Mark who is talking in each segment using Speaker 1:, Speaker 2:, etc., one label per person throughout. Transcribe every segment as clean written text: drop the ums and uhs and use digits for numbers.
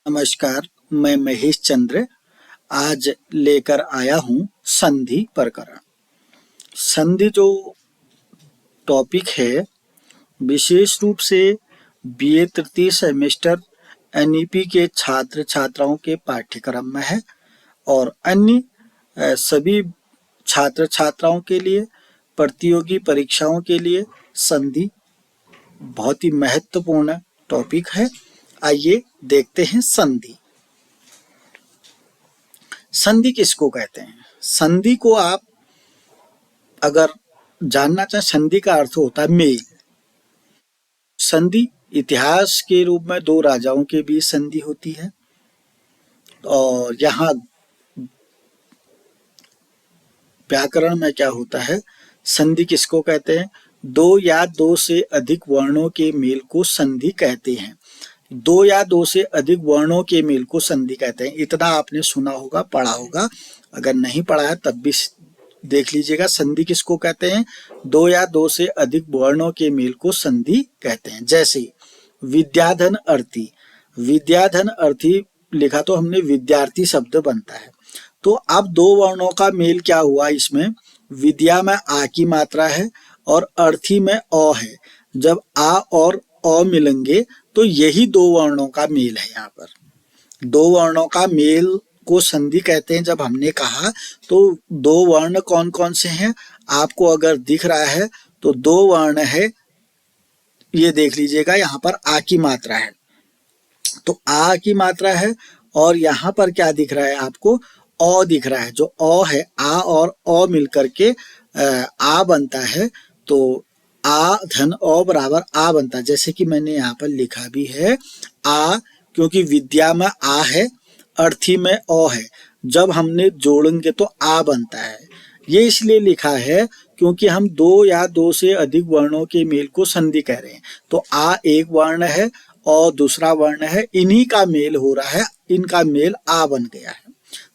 Speaker 1: नमस्कार, मैं महेश चंद्र आज लेकर आया हूँ संधि प्रकरण। संधि जो टॉपिक है विशेष रूप से बीए तृतीय सेमेस्टर एनईपी के छात्र छात्राओं के पाठ्यक्रम में है और अन्य सभी छात्र छात्राओं के लिए प्रतियोगी परीक्षाओं के लिए संधि बहुत ही महत्वपूर्ण टॉपिक है। आइए देखते हैं संधि। संधि किसको कहते हैं? संधि को आप अगर जानना चाहें, संधि का अर्थ होता है मेल। संधि इतिहास के रूप में दो राजाओं के बीच संधि होती है और यहाँ व्याकरण में क्या होता है, संधि किसको कहते हैं? दो या दो से अधिक वर्णों के मेल को संधि कहते हैं। दो या दो से अधिक वर्णों के मेल को संधि कहते हैं। इतना आपने सुना होगा, पढ़ा होगा। अगर नहीं पढ़ा है तब भी देख लीजिएगा। संधि किसको कहते हैं? दो या दो से अधिक वर्णों के मेल को संधि कहते हैं। जैसे विद्याधन अर्थी, विद्याधन अर्थी लिखा तो हमने विद्यार्थी शब्द बनता है। तो अब दो वर्णों का मेल क्या हुआ इसमें? विद्या में आ की मात्रा है और अर्थी में अ है। जब आ और अ मिलेंगे तो यही दो वर्णों का मेल है। यहाँ पर दो वर्णों का मेल को संधि कहते हैं। जब हमने कहा तो दो वर्ण कौन कौन से हैं आपको अगर दिख रहा है तो दो वर्ण है, ये देख लीजिएगा। यहाँ पर आ की मात्रा है तो आ की मात्रा है और यहाँ पर क्या दिख रहा है आपको? अ दिख रहा है। जो अ है, आ और अ मिलकर के आ बनता है। तो आ धन अ बराबर आ बनता है। जैसे कि मैंने यहाँ पर लिखा भी है आ, क्योंकि विद्या में आ है, अर्थी में अ है। जब हमने जोड़ेंगे तो आ बनता है। ये इसलिए लिखा है क्योंकि हम दो या दो से अधिक वर्णों के मेल को संधि कह रहे हैं। तो आ एक वर्ण है और दूसरा वर्ण है, इन्हीं का मेल हो रहा है, इनका मेल आ बन गया है।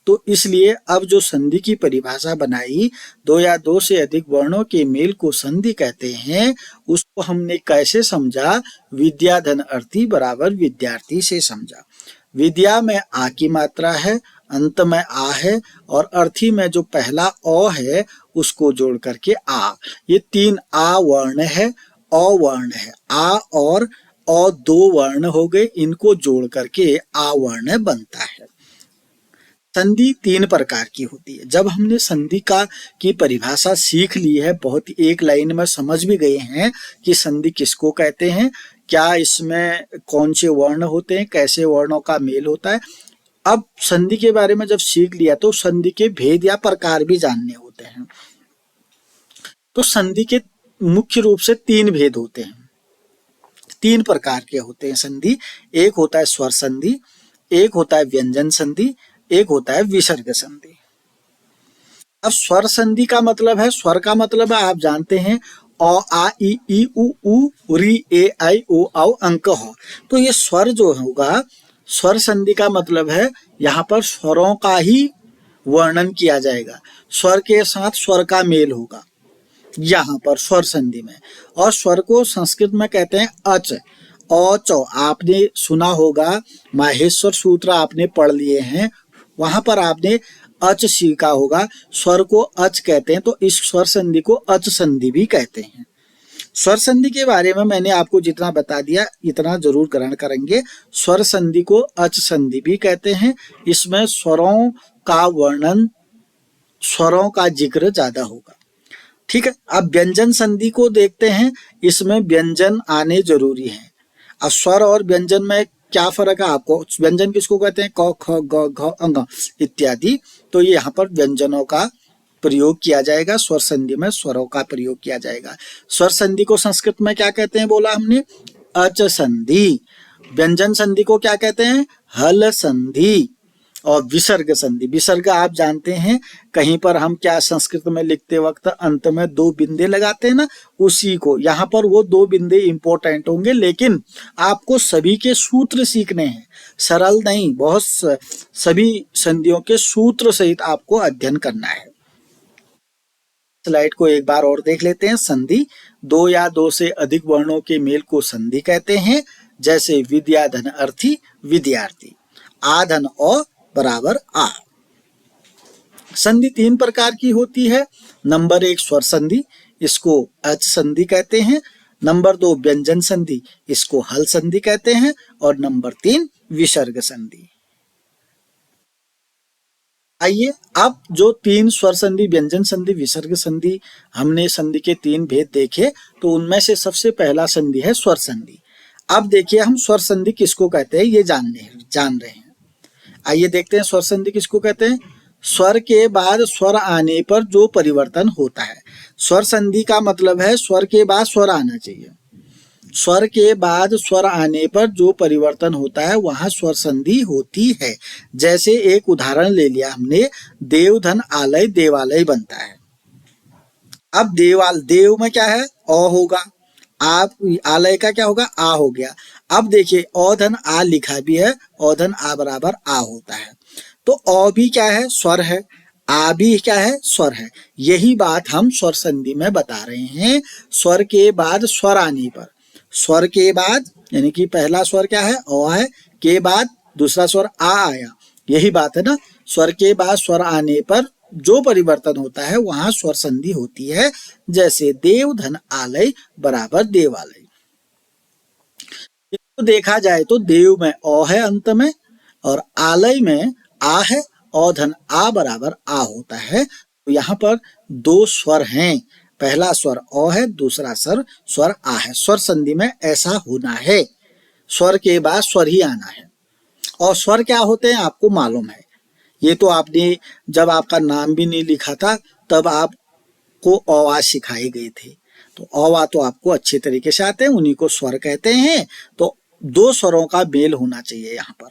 Speaker 1: तो इसलिए अब जो संधि की परिभाषा बनाई, दो या दो से अधिक वर्णों के मेल को संधि कहते हैं, उसको हमने कैसे समझा? विद्याधन अर्थी बराबर विद्यार्थी से समझा। विद्या में आ की मात्रा है, अंत में आ है और अर्थी में जो पहला अ है उसको जोड़ करके आ। ये तीन आ वर्ण है, अ वर्ण है। आ और अ दो वर्ण हो गए, इनको जोड़ करके आ वर्ण बनता है। संधि तीन प्रकार की होती है। जब हमने संधि की परिभाषा सीख ली है, बहुत ही एक लाइन में समझ भी गए हैं कि संधि किसको कहते हैं, क्या इसमें कौन से वर्ण होते हैं, कैसे वर्णों का मेल होता है। अब संधि के बारे में जब सीख लिया तो संधि के भेद या प्रकार भी जानने होते हैं। तो संधि के मुख्य रूप से तीन भेद होते हैं, तीन प्रकार के होते हैं संधि। एक होता है स्वर संधि, एक होता है व्यंजन संधि, एक होता है विसर्ग संधि। अब स्वर संधि का मतलब है, स्वर का मतलब है आप जानते हैं अ आ इ ई उ री ए आई ओ औ अंक हो। तो ये स्वर जो होगा, स्वर संधि का मतलब है यहाँ पर स्वरों का ही वर्णन किया जाएगा, स्वर के साथ स्वर का मेल होगा यहाँ पर स्वर संधि में। और स्वर को संस्कृत में कहते हैं अच, औ चौ। आपने सुना होगा, माहेश्वर सूत्र आपने पढ़ लिए हैं, वहां पर आपने अच सीखा होगा। स्वर को अच कहते हैं, तो इस स्वर संधि को अच संधि भी कहते हैं। स्वर संधि के बारे में मैंने आपको जितना बता दिया इतना जरूर ग्रहण करेंगे। स्वर संधि को अच संधि भी कहते हैं। इसमें स्वरों का वर्णन, स्वरों का जिक्र ज्यादा होगा। ठीक है। अब व्यंजन संधि को देखते हैं, इसमें व्यंजन आने जरूरी है। अब स्वर और व्यंजन में क्या फर्क है आपको? व्यंजन किसको कहते हैं? क ख ग घ अंग इत्यादि। तो ये यहाँ पर व्यंजनों का प्रयोग किया जाएगा, स्वर संधि में स्वरों का प्रयोग किया जाएगा। स्वर संधि को संस्कृत में क्या कहते हैं बोला हमने? अच संधि। व्यंजन संधि को क्या कहते हैं? हल संधि। और विसर्ग संधि, विसर्ग आप जानते हैं, कहीं पर हम क्या संस्कृत में लिखते वक्त अंत में दो बिंदे लगाते हैं ना, उसी को यहाँ पर वो दो बिंदे इंपॉर्टेंट होंगे, लेकिन आपको सभी के सूत्र सीखने हैं, सरल नहीं, बहुत सभी संधियों के सूत्र सहित आपको अध्ययन करना है। स्लाइड को एक बार और देख लेते हैं। संधि दो या दो से अधिक वर्णों के मेल को संधि कहते हैं, जैसे विद्याधन अर्थी विद्यार्थी। आ धन औ बराबर आ। संधि 3 प्रकार की होती है। नंबर 1 स्वर संधि, इसको अच संधि कहते हैं। नंबर 2 व्यंजन संधि, इसको हल संधि कहते हैं। और नंबर 3 विसर्ग संधि। आइए अब जो 3 स्वर संधि, व्यंजन संधि, विसर्ग संधि, हमने संधि के 3 भेद देखे, तो उनमें से सबसे पहला संधि है स्वर संधि। अब देखिए हम स्वर संधि किसको कहते हैं ये जान रहे हैं। आइए देखते हैं स्वर संधि किसको कहते हैं। स्वर के बाद स्वर आने पर जो परिवर्तन होता है। स्वर संधि का मतलब है स्वर के बाद स्वर आना चाहिए। स्वर के बाद स्वर आने पर जो परिवर्तन होता है वहां स्वर संधि होती है। जैसे एक उदाहरण ले लिया हमने, देवधन आलय देवालय बनता है। अब देव में क्या है, अ होगा। आप आलय का क्या होगा, आ हो गया। अब देखिए औधन आ लिखा भी है, औधन आ बराबर आ होता है। तो अ भी क्या है, स्वर है। आ भी क्या है, स्वर है। यही बात हम स्वर संधि में बता रहे हैं। स्वर के बाद स्वर आने पर, स्वर के बाद यानी कि पहला स्वर क्या है, अ है, के बाद दूसरा स्वर आ आया। यही बात है ना। स्वर के बाद स्वर आने पर जो परिवर्तन होता है वहां स्वर संधि होती है। जैसे देव धन आलय बराबर देवालय। तो देखा जाए तो देव में अ है अंत में, और आलय में आ है। औ धन आ बराबर आ होता है। तो यहाँ पर 2 स्वर हैं। पहला स्वर अ है, दूसरा स्वर आ है। स्वर संधि में ऐसा होना है, स्वर के बाद स्वर ही आना है। और स्वर क्या होते हैं आपको मालूम है। ये तो आपने जब आपका नाम भी नहीं लिखा था तब आपको अ सिखाए गए थे। तो अ तो आपको अच्छे तरीके से आते हैं, उन्हीं को स्वर कहते हैं। तो 2 स्वरों का मेल होना चाहिए यहाँ पर।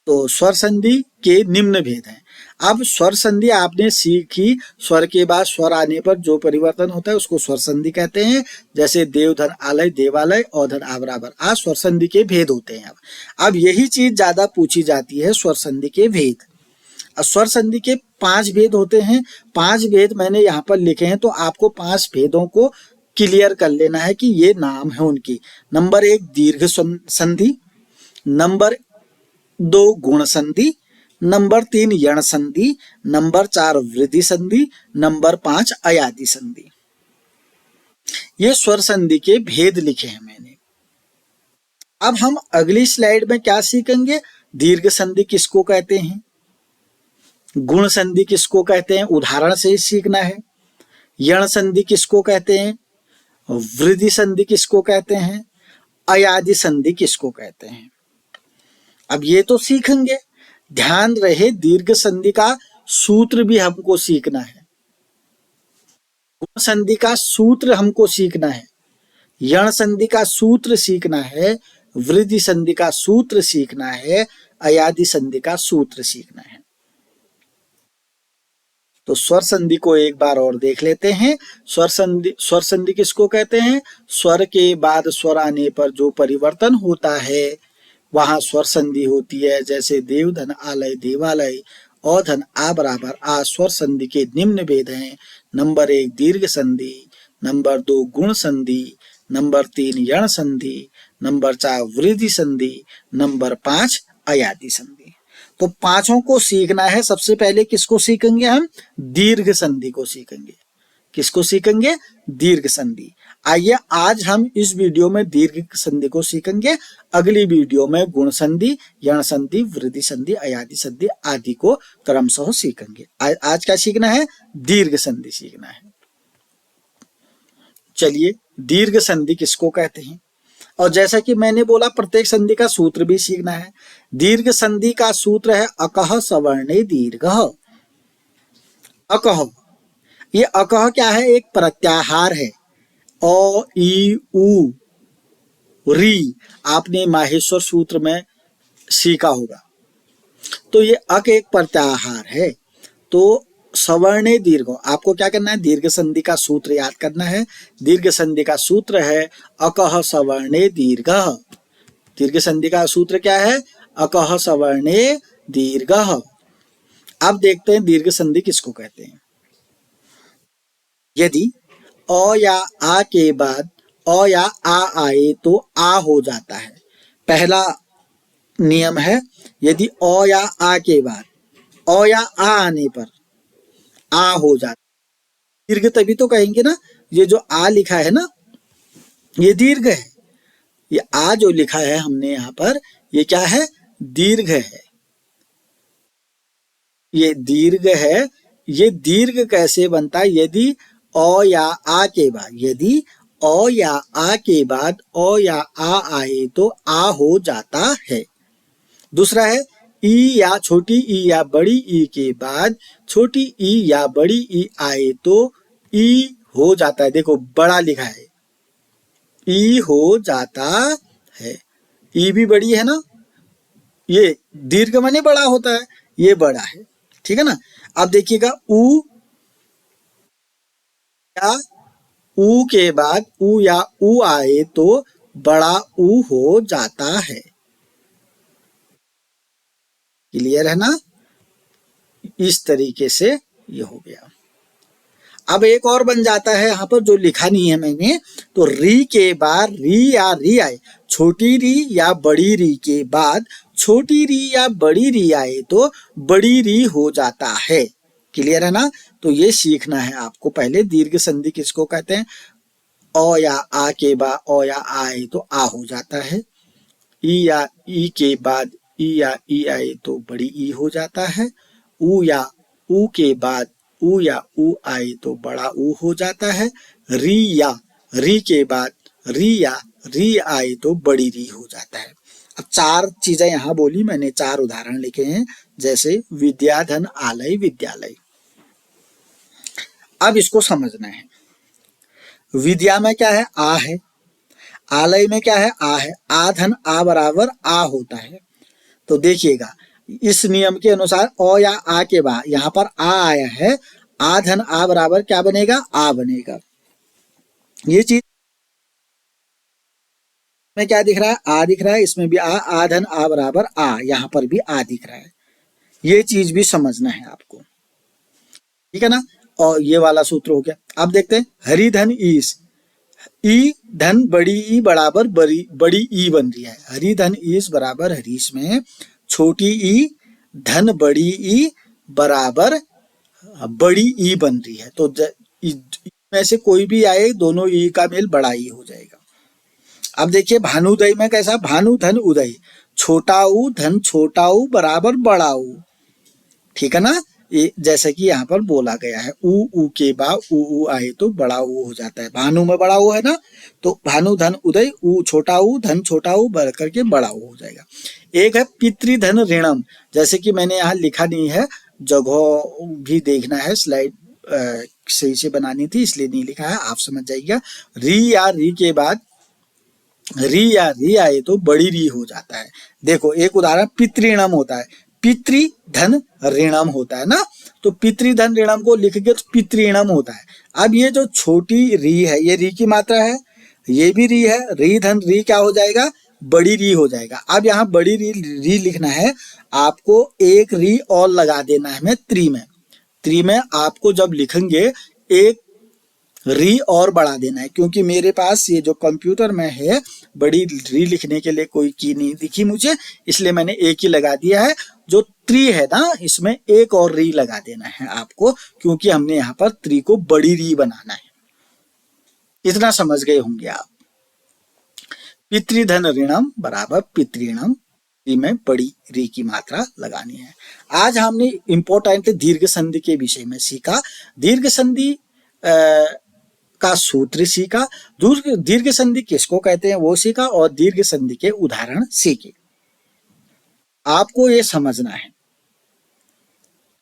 Speaker 1: तो स्वर संधि के निम्न भेद हैं। अब स्वर संधि आपने सीखी, स्वर के बाद स्वर आने पर जो परिवर्तन होता है उसको स्वर संधि कहते हैं। जैसे देवधन आलय देवालय, औधन आ बराबर आ, स्वर संधि के भेद होते हैं। अब यही चीज ज्यादा पूछी जाती है, स्वर संधि के भेद। स्वर संधि के 5 भेद होते हैं। 5 भेद मैंने यहाँ पर लिखे हैं, तो आपको 5 भेदों को क्लियर कर लेना है कि ये नाम है उनकी। नंबर 1 दीर्घ संधि, नंबर 2 गुण संधि, नंबर 3 यण संधि, नंबर 4 वृद्धि संधि, नंबर 5 अयादि संधि। ये स्वर संधि के भेद लिखे हैं मैंने। अब हम अगली स्लाइड में क्या सीखेंगे, दीर्घ संधि किसको कहते हैं, गुण संधि किसको कहते हैं, उदाहरण से ही सीखना है। यण संधि किसको कहते हैं, वृद्धि संधि किसको कहते हैं, अयादि संधि किसको कहते हैं। अब ये तो सीखेंगे। ध्यान रहे दीर्घ संधि का सूत्र भी हमको सीखना है, गुण संधि का सूत्र हमको सीखना है, यण संधि का सूत्र सीखना है, वृद्धि संधि का सूत्र सीखना है, अयादि संधि का सूत्र सीखना है। तो स्वर संधि को एक बार और देख लेते हैं। स्वर संधि किसको कहते हैं, स्वर के बाद स्वर आने पर जो परिवर्तन होता है वहां स्वर संधि होती है। जैसे देवधन आलय देवालय, औधन आ बराबर आ। स्वर संधि के निम्न भेद हैं। नंबर 1 दीर्घ संधि, नंबर 2 गुण संधि, नंबर 3 यण संधि, नंबर 4 वृद्धि संधि, नंबर 5 अयादि संधि। तो 5 को सीखना है। सबसे पहले किसको सीखेंगे हम, दीर्घ संधि को सीखेंगे। किसको सीखेंगे, दीर्घ संधि। आइए आज हम इस वीडियो में दीर्घ संधि को सीखेंगे। अगली वीडियो में गुण संधि, यण संधि, वृद्धि संधि, अयादि संधि आदि को क्रमशः सीखेंगे। आज क्या सीखना है, दीर्घ संधि सीखना है। चलिए दीर्घ संधि किसको कहते हैं, और जैसा कि मैंने बोला प्रत्येक संधि का सूत्र भी सीखना है। दीर्घ संधि का सूत्र है अकह सवर्णे दीर्घ। अकह, ये अकह क्या है, एक प्रत्याहार है। अ ई उ री आपने माहेश्वर सूत्र में सीखा होगा। तो ये अक एक प्रत्याहार है। तो सवर्णे दीर्घ, आपको क्या करना है, दीर्घ संधि का सूत्र याद करना है। दीर्घ संधि का सूत्र है अकह सवर्णे दीर्घ। दीर्घ संधि का सूत्र क्या है, अकह सवर्णे दीर्घ। अब देखते हैं दीर्घ संधि किसको कहते हैं। यदि अ या आ के बाद अ या आ आए तो आ हो जाता है। पहला नियम है, यदि अ या आ के बाद अ या आ आने पर आ हो जाता, दीर्घ तभी तो कहेंगे ना। ये जो आ लिखा है ना, ये दीर्घ है। ये आ जो लिखा है हमने यहाँ पर, ये क्या है? दीर्घ है। ये दीर्घ है। ये दीर्घ कैसे बनता है? यदि अ या आ के बाद, यदि अ या आ के बाद अ या आ आए तो आ हो जाता है। दूसरा है ई या छोटी ई या बड़ी ई के बाद छोटी ई या बड़ी ई आए तो ई हो जाता है। देखो बड़ा लिखा है, ई हो जाता है। ई भी बड़ी है ना, ये दीर्घ माने बड़ा होता है, ये बड़ा है। ठीक है ना। अब देखिएगा ऊ या ऊ के बाद ऊ या ऊ आए तो बड़ा ऊ हो जाता है। क्लियर है ना। इस तरीके से ये हो गया। अब एक और बन जाता है यहाँ पर, जो लिखा नहीं है मैंने, तो री के बाद री या री आए, छोटी री या बड़ी री के बाद छोटी री या बड़ी री आए तो बड़ी री हो जाता है। क्लियर है ना। तो ये सीखना है आपको पहले, दीर्घ संधि किसको कहते हैं? अ या आ के बाद अ या आए तो आ हो जाता है। ई या ई के बाद ई या ई आए तो बड़ी ई हो जाता है। ऊ या ऊ के बाद ऊ या ऊ आए तो बड़ा ऊ हो जाता है। री या री के बाद री या री आए तो बड़ी री हो जाता है। अब चार चीजें यहाँ बोली मैंने, चार उदाहरण लिखे हैं, जैसे विद्याधन आलय विद्यालय। अब इसको समझना है। विद्या में क्या है? आ है। आलय में क्या है? आ है। आ धन आ बराबर आ होता है। तो देखिएगा, इस नियम के अनुसार अ या आ के बाद यहाँ पर आ आया है, आ धन आ बराबर क्या बनेगा? आ बनेगा। ये चीज में क्या दिख रहा है? आ दिख रहा है। इसमें भी आ धन आ बराबर आ, यहाँ पर भी आ दिख रहा है। ये चीज भी समझना है आपको। ठीक है ना। और ये वाला सूत्र हो गया। अब देखते हैं हरि धन ईस, ई धन बड़ी ई बराबर बड़ी ई बन रही है। हरि धन ईस बराबर हरीश में छोटी ई धन बड़ी ई बराबर बड़ी ई बन रही है। तो में से कोई भी आए, दोनों ई का मेल बड़ा ई हो जाएगा। अब देखिए भानुदय में कैसा? भानु धन उदय, छोटा ऊ धन छोटा ऊ बराबर बड़ा ऊ। ठीक है ना। ये जैसे कि यहाँ पर बोला गया है, ऊ के बाद ऊ आए तो बड़ा ऊ हो जाता है। भानु में बड़ा ऊ है ना, तो भानु धन उदय ऊ छोटा ऊ धन छोटा ऊ बढ़ करके बड़ा ऊ हो जाएगा। एक है पितृधन ऋणम, जैसे कि मैंने यहाँ लिखा नहीं है, जगह भी देखना है, स्लाइड सही से बनानी थी इसलिए नहीं लिखा है, आप समझ जाइएगा। री या री के बाद री या री आए तो बड़ी री हो जाता है। देखो एक उदाहरण पितृणम होता है, पितृ धन ऋणम होता है ना, तो पितृधन ऋणम को लिख के तो पितृणम होता है। अब ये जो छोटी री है, ये री की मात्रा है, ये भी री है, री धन री क्या हो जाएगा? बड़ी री हो जाएगा। अब यहाँ बड़ी री लिखना है, आपको एक री और लगा देना है हमें त्रि में। त्रि में आपको जब लिखेंगे एक री और बढ़ा देना है, क्योंकि मेरे पास ये जो कंप्यूटर में है बड़ी री लिखने के लिए कोई की नहीं दिखी मुझे, इसलिए मैंने एक ही लगा दिया है। जो त्रि है ना, इसमें एक और री लगा देना है आपको, क्योंकि हमने यहाँ पर त्रि को बड़ी री बनाना है। इतना समझ गए होंगे आप। पितृधन ऋणम बराबर पितृणम, में बड़ी री की मात्रा लगानी है। आज हमने इंपॉर्टेंट दीर्घ संधि के विषय में सीखा, दीर्घ संधि का सूत्र सीखा, दीर्घ संधि किसको कहते हैं वो सीखा, और दीर्घ संधि के उदाहरण सीखे। आपको ये समझना है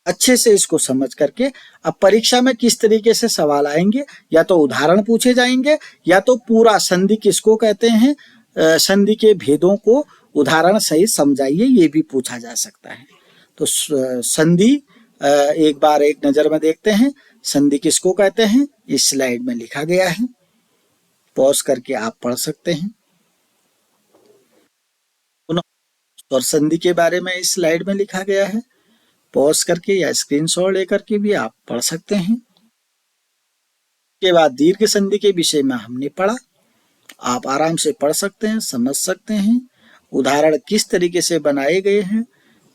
Speaker 1: अच्छे से, इसको समझ करके अब परीक्षा में किस तरीके से सवाल आएंगे, या तो उदाहरण पूछे जाएंगे, या तो पूरा संधि किसको कहते हैं, संधि के भेदों को उदाहरण सहित समझाइए, ये भी पूछा जा सकता है। तो संधि एक बार एक नजर में देखते हैं, संधि किसको कहते हैं, इस स्लाइड में लिखा गया है, पॉज करके आप पढ़ सकते हैं। और संधि के बारे में इस स्लाइड में लिखा गया है, पॉज करके या स्क्रीनशॉट लेकर के भी आप पढ़ सकते हैं। के बाद दीर्घ संधि के विषय में हमने पढ़ा, आप आराम से पढ़ सकते हैं, समझ सकते हैं, उदाहरण किस तरीके से बनाए गए हैं,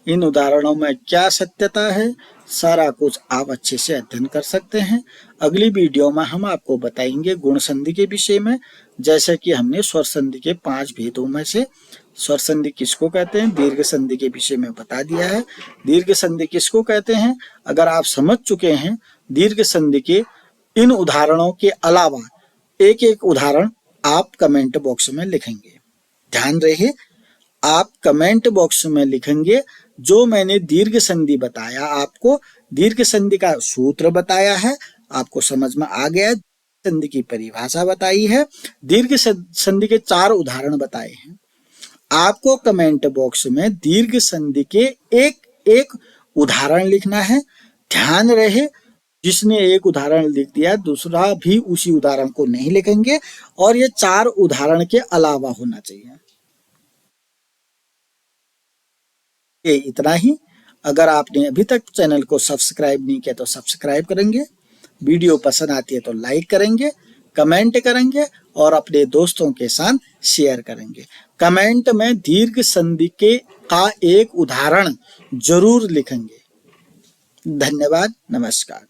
Speaker 1: इन उदाहरणों में क्या सत्यता है, सारा कुछ आप अच्छे से अध्ययन कर सकते हैं। अगली वीडियो में हम आपको बताएंगे गुण संधि के विषय में, जैसे कि हमने स्वर संधि के 5 भेदों में से स्वर संधि किसको कहते हैं, दीर्घ संधि के विषय में बता दिया है। दीर्घ संधि किसको कहते हैं, अगर आप समझ चुके हैं दीर्घ संधि के इन उदाहरणों के अलावा एक एक उदाहरण आप कमेंट बॉक्स में लिखेंगे। ध्यान रहे, आप कमेंट बॉक्स में लिखेंगे जो मैंने दीर्घ संधि बताया, आपको दीर्घ संधि का सूत्र बताया है, आपको समझ में आ गया, संधि की परिभाषा बताई है, दीर्घ संधि के 4 उदाहरण बताए हैं। आपको कमेंट बॉक्स में दीर्घ संधि के एक एक उदाहरण लिखना है। ध्यान रहे, जिसने एक उदाहरण लिख दिया दूसरा भी उसी उदाहरण को नहीं लिखेंगे, और ये 4 उदाहरण के अलावा होना चाहिए। ये इतना ही। अगर आपने अभी तक चैनल को सब्सक्राइब नहीं किया तो सब्सक्राइब करेंगे, वीडियो पसंद आती है तो लाइक करेंगे, कमेंट करेंगे और अपने दोस्तों के साथ शेयर करेंगे। कमेंट में दीर्घ संधि का एक उदाहरण जरूर लिखेंगे। धन्यवाद, नमस्कार।